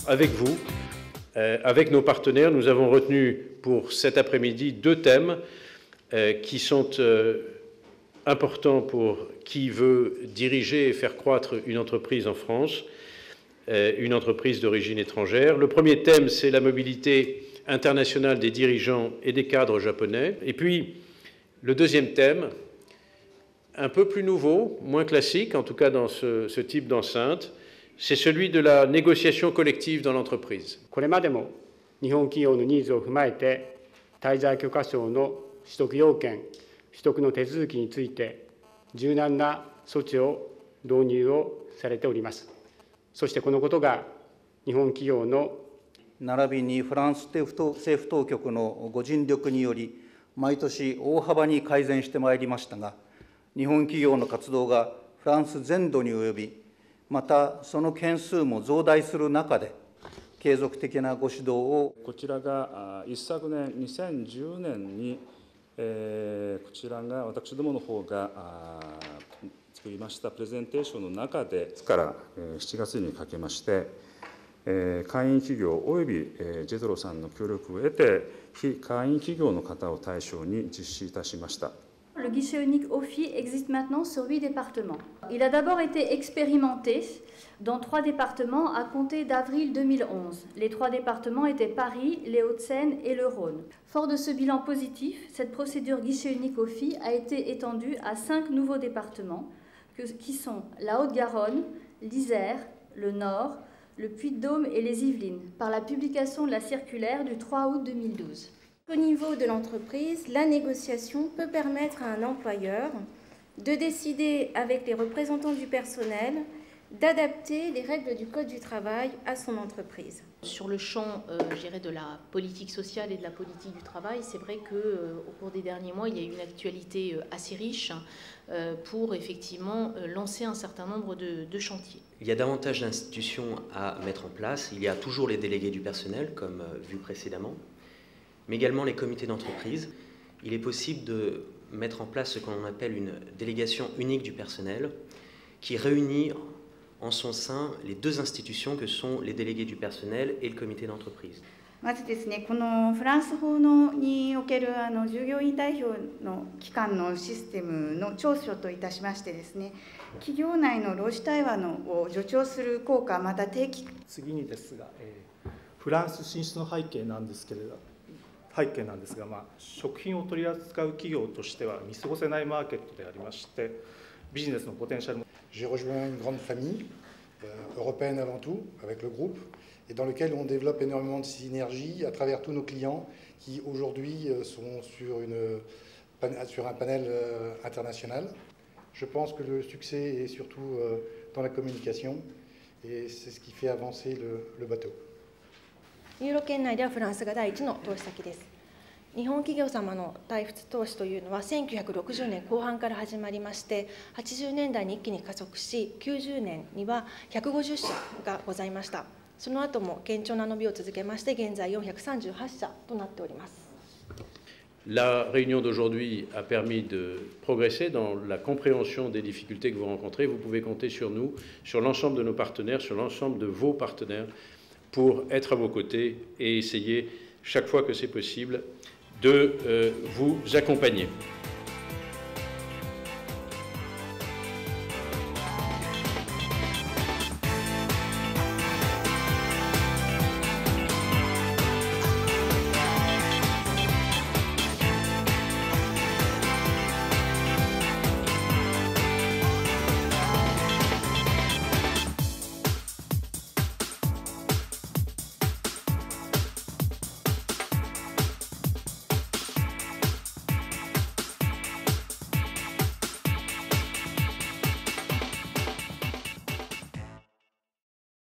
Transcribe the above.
avec vous, avec nos partenaires. Nous avons retenu pour cet après-midi 2 thèmes qui sont importants pour qui veut diriger et faire croître une entreprise en France, une entreprise d'origine étrangère. Le premier thème, c'est la mobilité internationale des dirigeants et des cadres japonais. Et puis, le deuxième thème, un peu plus nouveau, moins classique, en tout cas dans ce type d'enceinte, c'est celui de la négociation collective dans l'entreprise. これまでも日本企業のニーズを踏まえて、滞在許可証の取得要件、取得の手続きについて、柔軟な措置を導入をされております。そしてこのことが日本企業の並びにフランス政府当局のご尽力により、毎年大幅に改善してまいりましたが、日本企業の活動がフランス全土に及び、またその件数も増大する中で、継続的なご指導を。こちらが一昨年2010年に、こちらが私どもの方が作りましたプレゼンテーションの中で、から7月にかけまして、会員企業およびジェトロさんの協力を得て、非会員企業の方を対象に実施いたしました。Le guichet unique OFI existe maintenant sur 8 départements. Il a d'abord été expérimenté dans 3 départements à compter d'avril 2011. Les 3 départements étaient Paris, les Hauts-de-Seine et le Rhône. Fort de ce bilan positif, cette procédure guichet unique OFI a été étendue à 5 nouveaux départements qui sont la Haute-Garonne, l'Isère, le Nord, le Puy-de-Dôme et les Yvelines, par la publication de la circulaire du 3 août 2012. Au niveau de l'entreprise, la négociation peut permettre à un employeur de décider avec les représentants du personnel d'adapter les règles du Code du travail à son entreprise. Sur le champ je dirais de la politique sociale et de la politique du travail, c'est vrai qu'au cours des derniers mois, il y a eu une actualité assez riche pour effectivement lancer un certain nombre de chantiers. Il y a davantage d'institutions à mettre en place. Il y a toujours les délégués du personnel, comme vu précédemment, mais également les comités d'entreprise. Il est possible de mettre en place ce qu'on appelle une délégation unique du personnel qui réunit en son sein les 2 institutions que sont les délégués du personnel et le comité d'entreprise. まずですね、このフランス法における従業員代表の機関のシステムの長所といたしましてですね、企業内の労使対話を助長する効果、また定期。次にですが、フランス進出の背景なんですが、食品を取り扱う企業としては見過ごせないマーケットでありまして、ビジネスのポテンシャルも。J'ai rejoint une grande famille, européenne avant tout, avec le groupe, et dans lequel on développe énormément de synergies à travers tous nos clients qui aujourd'hui sont sur un panel international. Je pense que le succès est surtout dans la communication, et c'est ce qui fait avancer le bateau. ユーロ圏内ではフランスが第一の投資先です。日本企業様の対仏投資というのは1960年後半から始まりまして、80年代に一気に加速し、90年には150社がございました。その後も堅調な伸びを続けまして、現在438社となっております。La réunion d'aujourd'hui a permis de progresser dans la compréhension des difficultés que vous rencontrez. Vous pouvez compter sur nous, sur l'ensemble de nos partenaires, sur l'ensemble de vos partenaires, pour être à vos côtés et essayer, chaque fois que c'est possible, de vous accompagner.